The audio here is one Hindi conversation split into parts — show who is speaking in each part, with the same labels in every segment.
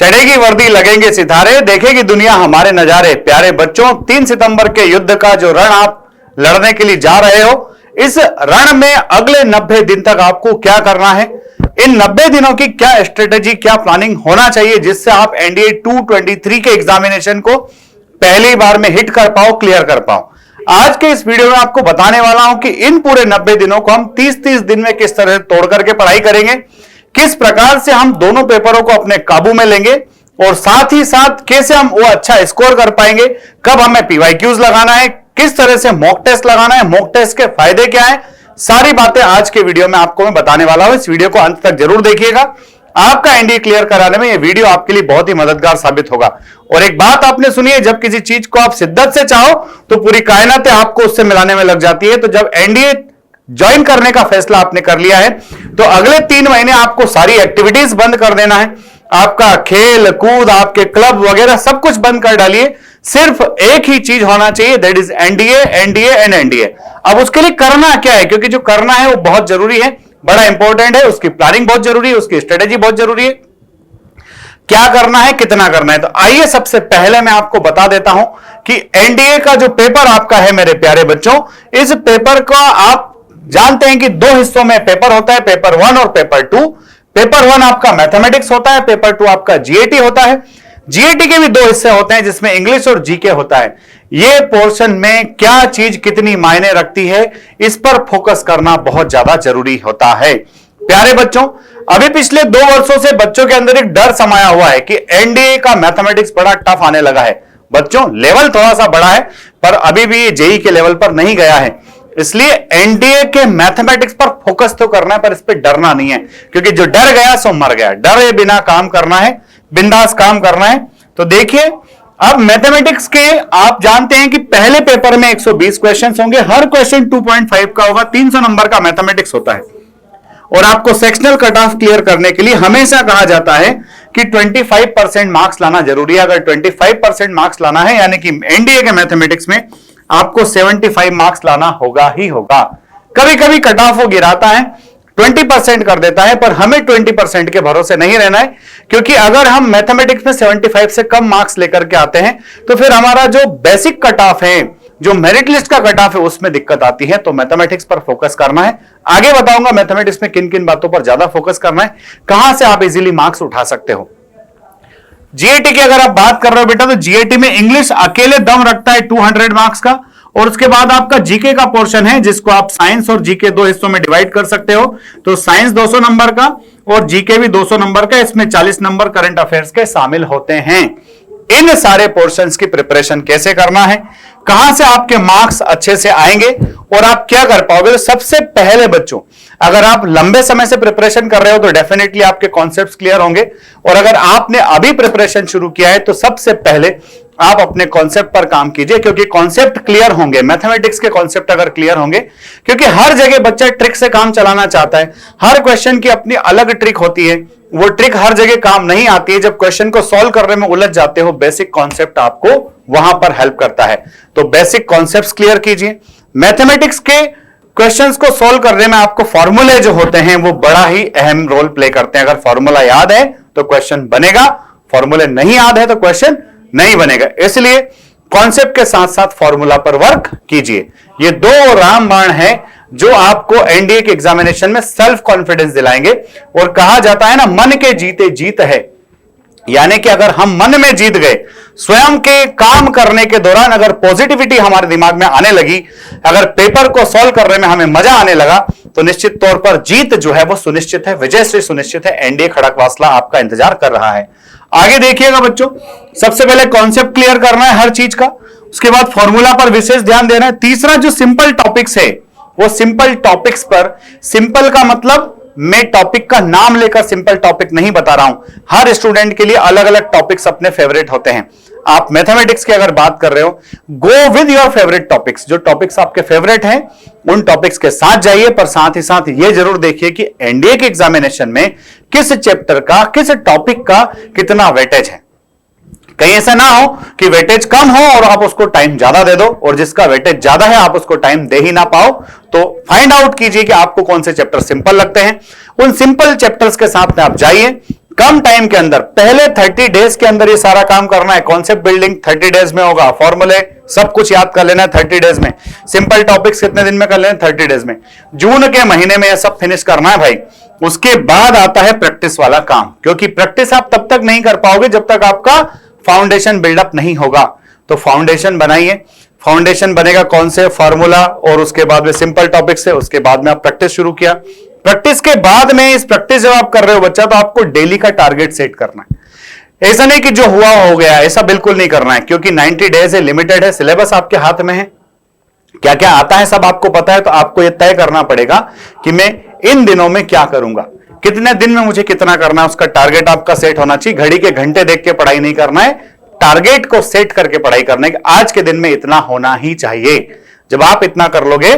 Speaker 1: चढ़ेगी वर्दी लगेंगे सितारे, देखेगी दुनिया हमारे नजारे। प्यारे बच्चों, 3 सितंबर के युद्ध का जो रण आप लड़ने के लिए जा रहे हो, इस रण में अगले 90 दिन तक आपको क्या करना है, इन 90 दिनों की क्या स्ट्रेटेजी, क्या प्लानिंग होना चाहिए जिससे आप एनडीए 223 के एग्जामिनेशन को पहली बार में हिट कर पाओ, क्लियर कर पाओ। आज के इस वीडियो में आपको बताने वाला हूं कि इन पूरे 90 दिनों को हम 30-30 दिन में किस तरह तोड़ करके पढ़ाई करेंगे, किस प्रकार से हम दोनों पेपरों को अपने काबू में लेंगे और साथ ही साथ कैसे हम वो अच्छा स्कोर कर पाएंगे, कब हमें पीवाईक्यूज लगाना है, किस तरह से मॉक टेस्ट लगाना है, मॉक टेस्ट के फायदे क्या है, सारी बातें आज के वीडियो में आपको मैं बताने वाला हूं। इस वीडियो को अंत तक जरूर देखिएगा। आपका एनडीए क्लियर कराने में यह वीडियो आपके लिए बहुत ही मददगार साबित होगा। और एक बात आपने सुनी है, जब किसी चीज को आप शिद्दत से चाहो तो पूरी कायनातें आपको उससे मिलाने में लग जाती है। तो जब एनडीए ज्वाइन करने का फैसला आपने कर लिया है तो अगले 3 महीने आपको सारी एक्टिविटीज बंद कर देना है। आपका खेल कूद, आपके क्लब वगैरह सब कुछ बंद कर डालिए। सिर्फ एक ही चीज होना चाहिए, that is NDA, NDA and NDA. अब उसके लिए करना क्या है, क्योंकि जो करना है वो बहुत जरूरी है, बड़ा इंपॉर्टेंट है, उसकी प्लानिंग बहुत जरूरी है, उसकी स्ट्रेटेजी बहुत जरूरी है। क्या करना है, कितना करना है, तो आइए सबसे पहले मैं आपको बता देता हूं कि एनडीए का जो पेपर आपका है मेरे प्यारे बच्चों, इस पेपर का आप जानते हैं कि 2 हिस्सों में पेपर होता है, पेपर 1 और पेपर 2। पेपर 1 आपका मैथमेटिक्स होता है, पेपर 2 आपका जीएटी होता है। जीएटी के भी 2 हिस्से होते हैं जिसमें इंग्लिश और जीके होता है। ये पोर्शन में क्या चीज कितनी मायने रखती है, इस पर फोकस करना बहुत ज्यादा जरूरी होता है। प्यारे बच्चों, अभी पिछले 2 वर्षों से बच्चों के अंदर एक डर समाया हुआ है कि एनडीए का मैथमेटिक्स बड़ा टफ आने लगा है। बच्चों, लेवल थोड़ा सा बड़ा है पर अभी भी जेई के लेवल पर नहीं गया है, इसलिए एनडीए के मैथमेटिक्स पर फोकस तो करना है, पर इस पर डरना नहीं है, क्योंकि जो डर गया सो मर गया। डरे बिना काम करना है, बिंदास काम करना है। तो देखिए, अब मैथमेटिक्स के आप जानते हैं कि पहले पेपर में 120 क्वेश्चंस होंगे, हर क्वेश्चन 2.5 का होगा, 300 नंबर का मैथमेटिक्स होता है। और आपको सेक्शनल कट ऑफ क्लियर करने के लिए हमेशा कहा जाता है कि 25% मार्क्स लाना जरूरी है। अगर 25% मार्क्स लाना है, यानी कि एनडीए के मैथमेटिक्स में आपको 75 मार्क्स लाना होगा ही होगा। कभी कभी कट ऑफ वो गिराता है, 20% कर देता है, पर हमें 20% के भरोसे नहीं रहना है, क्योंकि अगर हम मैथमेटिक्स में 75 से कम मार्क्स लेकर के आते हैं तो फिर हमारा जो बेसिक कट ऑफ है, जो मेरिट लिस्ट का कट ऑफ है, उसमें दिक्कत आती है। तो मैथमेटिक्स पर फोकस करना है। आगे बताऊंगा मैथमेटिक्स में किन किन बातों पर ज्यादा फोकस करना है, कहां से आप इजीली मार्क्स उठा सकते हो। जीएटी की अगर आप बात कर रहे हो बेटा, तो जीएटी में इंग्लिश अकेले दम रखता है 200 मार्क्स का, और उसके बाद आपका जीके का पोर्शन है जिसको आप साइंस और जीके 2 हिस्सों में डिवाइड कर सकते हो। तो साइंस 200 नंबर का और जीके भी 200 नंबर का, इसमें 40 नंबर करंट अफेयर्स के शामिल होते हैं। इन सारे पोर्शंस की प्रिपरेशन कैसे करना है, कहां से आपके मार्क्स अच्छे से आएंगे और आप क्या कर पाओगे, तो सबसे पहले बच्चों, अगर आप लंबे समय से प्रिपरेशन कर रहे हो तो डेफिनेटली आपके कॉन्सेप्ट्स क्लियर होंगे, और अगर आपने अभी प्रिपरेशन शुरू किया है तो सबसे पहले आप अपने कॉन्सेप्ट पर काम कीजिए, क्योंकि कॉन्सेप्ट क्लियर होंगे, मैथमेटिक्स के कॉन्सेप्ट अगर क्लियर होंगे, क्योंकि हर जगह बच्चा ट्रिक से काम चलाना चाहता है, हर क्वेश्चन की अपनी अलग ट्रिक होती है, वो ट्रिक हर जगह काम नहीं आती है। जब क्वेश्चन को सॉल्व करने में उलझ जाते हो, बेसिक कॉन्सेप्ट आपको वहां पर हेल्प करता है। तो बेसिक कॉन्सेप्ट्स क्लियर कीजिए। मैथमेटिक्स के क्वेश्चंस को सॉल्व करने में आपको फॉर्मूले जो होते हैं वो बड़ा ही अहम रोल प्ले करते हैं। अगर फॉर्मूला याद है तो क्वेश्चन बनेगा, फॉर्मूले नहीं याद है तो क्वेश्चन नहीं बनेगा। इसलिए कॉन्सेप्ट के साथ साथ फॉर्मूला पर वर्क कीजिए। ये 2 रामबाण है जो आपको एनडीए के एग्जामिनेशन में सेल्फ कॉन्फिडेंस दिलाएंगे। और कहा जाता है ना, मन के जीते जीत है, यानी कि अगर हम मन में जीत गए, स्वयं के काम करने के दौरान अगर पॉजिटिविटी हमारे दिमाग में आने लगी, अगर पेपर को सॉल्व करने में हमें मजा आने लगा, तो निश्चित तौर पर जीत जो है वो सुनिश्चित है, विजय से सुनिश्चित है। एनडीए खड़कवासला आपका इंतजार कर रहा है। आगे देखिएगा बच्चों, सबसे पहले कॉन्सेप्ट क्लियर करना है हर चीज का, उसके बाद फॉर्मूला पर विशेष ध्यान देना है। तीसरा जो सिंपल टॉपिक्स है, वो सिंपल टॉपिक्स पर, सिंपल का मतलब मैं टॉपिक का नाम लेकर सिंपल टॉपिक नहीं बता रहा हूं, हर स्टूडेंट के लिए अलग अलग टॉपिक्स अपने फेवरेट होते हैं। आप मैथमेटिक्स की अगर बात कर रहे हो, go with your favourite topics, जो टॉपिक्स आपके फेवरेट हैं उन टॉपिक्स के साथ जाइए, पर साथ ही साथ ये जरूर देखिए कि एनडीए के एग्जामिनेशन में किस चैप्टर का, किस टॉपिक का कितना वेटेज है। कहीं ऐसा ना हो कि वेटेज कम हो और आप उसको टाइम ज्यादा दे दो, और जिसका वेटेज ज्यादा है आप उसको टाइम दे ही ना पाओ। तो फाइंड आउट कीजिए कि आपको कौन से चैप्टर सिंपल लगते हैं, उन सिंपल चैप्टर्स के साथ में आप जाइए, कम टाइम के अंदर, पहले 30 डेज के अंदर ये सारा काम करना है। कॉन्सेप्ट बिल्डिंग 30 डेज में होगा, फॉर्मूले सब कुछ याद कर लेना है 30 डेज में, सिंपल टॉपिक्स कितने दिन में कर लेना, 30 डेज में। जून के महीने में ये सब फिनिश करना है भाई। उसके बाद आता है प्रैक्टिस वाला काम, क्योंकि प्रैक्टिस आप तब तक नहीं कर पाओगे जब तक आपका फाउंडेशन बिल्डअप नहीं होगा। तो फाउंडेशन बनाइए, फाउंडेशन बनेगा कौन से, फॉर्मूला, और उसके बाद में सिंपल टॉपिक से, उसके बाद में आप प्रैक्टिस शुरू किया। प्रैक्टिस के बाद में, इस प्रैक्टिस जब आप कर रहे हो बच्चा, तो आपको डेली का टारगेट सेट करना है। ऐसा नहीं कि जो हुआ हो गया, ऐसा बिल्कुल नहीं करना है, क्योंकि 90 डेज है, लिमिटेड है, सिलेबस आपके हाथ में है, क्या क्या आता है सब आपको पता है। तो आपको यह तय करना पड़ेगा कि मैं इन दिनों में क्या करूंगा, कितने दिन में मुझे कितना करना है, उसका टारगेट आपका सेट होना चाहिए। घड़ी के घंटे देख के पढ़ाई नहीं करना है, टारगेट को सेट करके पढ़ाई करना है कि आज के दिन में इतना होना ही चाहिए। जब आप इतना कर लोगे,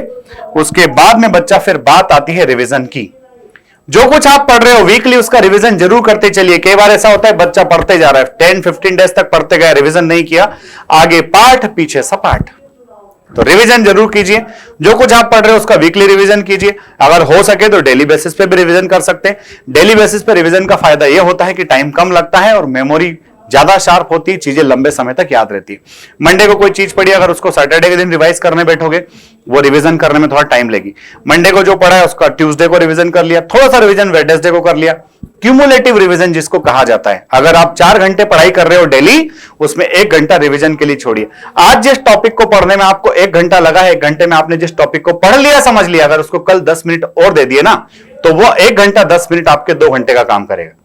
Speaker 1: उसके बाद में बच्चा, फिर बात आती है रिवीजन की। जो कुछ आप पढ़ रहे हो वीकली, उसका रिवीजन जरूर करते चलिए। कई बार ऐसा होता है बच्चा पढ़ते जा रहा है, 10-15 डेज तक पढ़ते गए, रिवीजन नहीं किया, आगे पाठ पीछे सपाट। तो रिवीजन जरूर कीजिए। जो कुछ आप पढ़ रहे हो उसका वीकली रिवीजन कीजिए। अगर हो सके तो डेली बेसिस पे भी रिवीजन कर सकते हैं। डेली बेसिस पे रिवीजन का फायदा यह होता है कि टाइम कम लगता है और मेमोरी ज्यादा शार्प होती है, चीजें लंबे समय तक याद रहती है। मंडे को कोई चीज पढ़ी, अगर उसको सैटरडे के दिन रिवाइज करने बैठोगे, वो रिवीजन करने में थोड़ा टाइम लेगी। मंडे को जो पढ़ा है उसका ट्यूसडे को रिवीजन कर लिया, थोड़ा सा रिवीजन वेडनेसडे को कर लिया। क्यूमुलेटिव रिवीजन जिसको कहा जाता है। अगर आप 4 घंटे पढ़ाई कर रहे हो डेली, उसमें 1 घंटा रिवीजन के लिए छोड़िए। आज जिस टॉपिक को पढ़ने में आपको 1 घंटा लगा है, 1 घंटे में आपने जिस टॉपिक को पढ़ लिया, समझ लिया, अगर उसको कल 10 मिनट और दे दिए ना, तो वो 1 घंटा 10 मिनट आपके 2 घंटे का काम करेगा।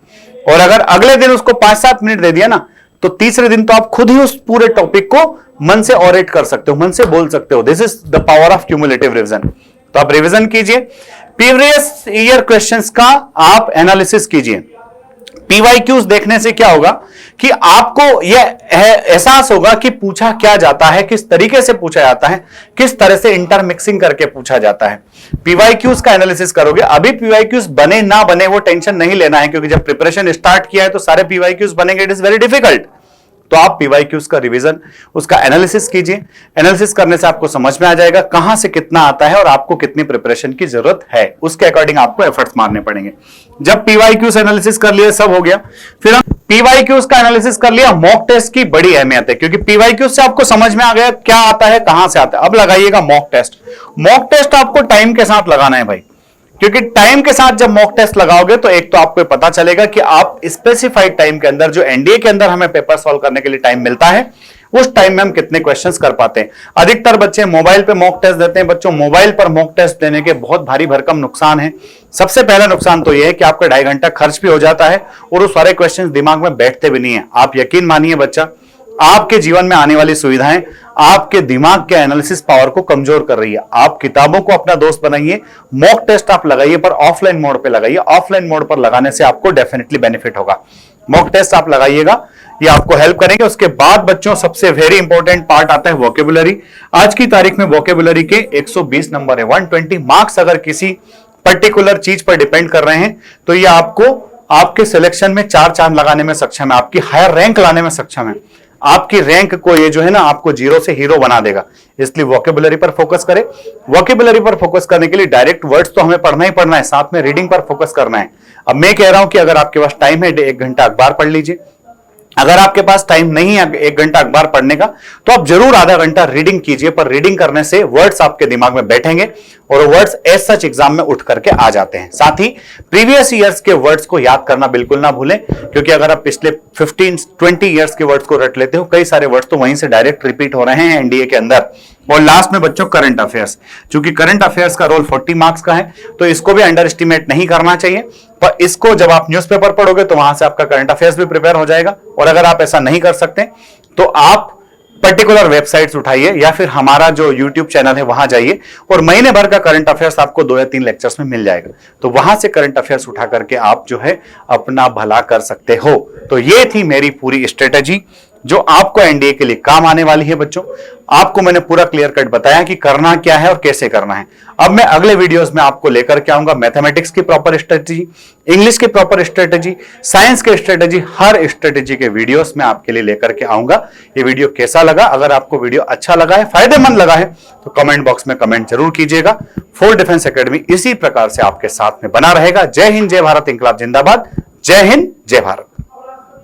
Speaker 1: और अगर अगले दिन उसको 5-7 मिनट दे दिया ना, तो तीसरे दिन तो आप खुद ही उस पूरे टॉपिक को मन से ऑरेट कर सकते हो, मन से बोल सकते हो। This is the power of cumulative revision. तो आप रिवीजन कीजिए। प्रीवियस ईयर क्वेश्चंस का आप एनालिसिस कीजिए। पीवाईक्यूज देखने से क्या होगा कि आपको यह एहसास होगा कि पूछा क्या जाता है, किस तरीके से पूछा जाता है, किस तरह से इंटरमिक्सिंग करके पूछा जाता है। पीवाईक्यूज का एनालिसिस करोगे। अभी पीवाईक्यूज बने ना बने वो टेंशन नहीं लेना है, क्योंकि जब प्रिपरेशन स्टार्ट किया है तो सारे पीवाईक्यूज बनेंगे, इट इज वेरी डिफिकल्ट। तो आप पीवाईक्यूज का रिवीजन, उसका एनालिसिस कीजिए। एनालिसिस करने से आपको समझ में आ जाएगा कहां से कितना आता है और आपको कितनी प्रिपरेशन की जरूरत है। उसके अकॉर्डिंग आपको एफर्ट्स मारने पड़ेंगे। जब पीवाईक्यूज एनालिसिस कर लिया, सब हो गया, फिर हम पीवाईक्यूज का एनालिसिस कर लिया। मॉक टेस्ट की बड़ी अहमियत है, क्योंकि पीवाईक्यूज से आपको समझ में आ गया क्या आता है, कहां से आता है। अब लगाइएगा मॉक टेस्ट। मॉक टेस्ट आपको टाइम के साथ लगाना है भाई, क्योंकि टाइम के साथ जब मॉक टेस्ट लगाओगे तो एक तो आपको पता चलेगा कि आप स्पेसिफाइड टाइम के अंदर, जो एनडीए के अंदर हमें पेपर सॉल्व करने के लिए टाइम मिलता है, उस टाइम में हम कितने क्वेश्चंस कर पाते हैं। अधिकतर बच्चे मोबाइल पे मॉक टेस्ट देते हैं। बच्चों, मोबाइल पर मॉक टेस्ट देने के बहुत भारी भरकम नुकसान है। सबसे पहला नुकसान तो यह है कि आपका 2.5 घंटा खर्च भी हो जाता है और वो सारे क्वेश्चंस दिमाग में बैठते भी नहीं है। आप यकीन मानिए बच्चा, आपके जीवन में आने वाली सुविधाएं आपके दिमाग के एनालिसिस पावर को कमजोर कर रही है। आप किताबों को अपना दोस्त बनाइए, मॉक टेस्ट आप लगाइए, पर ऑफलाइन मोड पे लगाइए। ऑफलाइन मोड पर लगाने से आपको डेफिनेटली बेनिफिट होगा। मॉक टेस्ट आप लगाइएगा, ये आपको हेल्प करेंगे। उसके बाद बच्चों, सबसे वेरी इंपॉर्टेंट पार्ट आता है वोकेबुलरी। आज की तारीख में वोकेबुलरी के 120 नंबर है, 120 मार्क्स अगर किसी पर्टिकुलर चीज पर डिपेंड कर रहे हैं, तो ये आपको आपके सिलेक्शन में 4 चांद लगाने में सक्षम है, आपकी हायर रैंक लाने में सक्षम है। आपकी रैंक को ये जो है ना, आपको 0 से हीरो बना देगा। इसलिए वोकेबुलरी पर फोकस करें। वोकेबुलरी पर फोकस करने के लिए डायरेक्ट वर्ड्स तो हमें पढ़ना ही पढ़ना है, साथ में रीडिंग पर फोकस करना है। अब मैं कह रहा हूं कि अगर आपके पास टाइम है, 1 घंटा अखबार पढ़ लीजिए। अगर आपके पास टाइम नहीं है 1 घंटा अखबार पढ़ने का, तो आप जरूर आधा घंटा रीडिंग कीजिए। पर रीडिंग करने से वर्ड्स आपके दिमाग में बैठेंगे और वर्ड्स एज सच एग्जाम में उठ करके आ जाते हैं। साथ ही प्रीवियस ईयर्स के वर्ड्स को याद करना बिल्कुल ना भूलें, क्योंकि अगर आप पिछले 15-20 ईयर्स के वर्ड्स को रट लेते हो, कई सारे वर्ड्स तो वहीं से डायरेक्ट रिपीट हो रहे हैं एनडीए के अंदर। और लास्ट में बच्चों, करंट अफेयर्स। क्योंकि करंट अफेयर्स का रोल 40 मार्क्स का है, तो इसको भी अंडर एस्टिमेट नहीं करना चाहिए। पर इसको जब आप न्यूज़पेपर पढ़ोगे तो वहां से आपका करंट अफेयर्स भी प्रिपेयर हो जाएगा। और अगर आप ऐसा नहीं कर सकते तो आप पर्टिकुलर वेबसाइट्स उठाइए या फिर हमारा जो यूट्यूब चैनल है वहां जाइए और महीने भर का करंट अफेयर्स आपको 2 या 3 लेक्चर्स में मिल जाएगा। तो वहां से करंट अफेयर्स उठा करके आप जो है अपना भला कर सकते हो। तो ये थी मेरी पूरी स्ट्रेटेजी। जो आपको एनडीए के लिए काम आने वाली है। बच्चों, आपको मैंने पूरा क्लियर कट बताया कि करना क्या है और कैसे करना है। अब मैं अगले वीडियोस में आपको लेकर के आऊंगा मैथमेटिक्स की प्रॉपर स्ट्रेटेजी, इंग्लिश की प्रॉपर स्ट्रेटेजी, साइंस की स्ट्रेटेजी, हर स्ट्रेटेजी के वीडियोस में आपके लिए लेकर के आऊंगा। ये वीडियो कैसा लगा? अगर आपको वीडियो अच्छा लगा है, फायदेमंद लगा है, तो कमेंट बॉक्स में कमेंट जरूर कीजिएगा। फोर डिफेंस एकेडमी इसी प्रकार से आपके साथ में बना रहेगा। जय हिंद, जय भारत, इंकलाब जिंदाबाद। जय हिंद, जय भारत।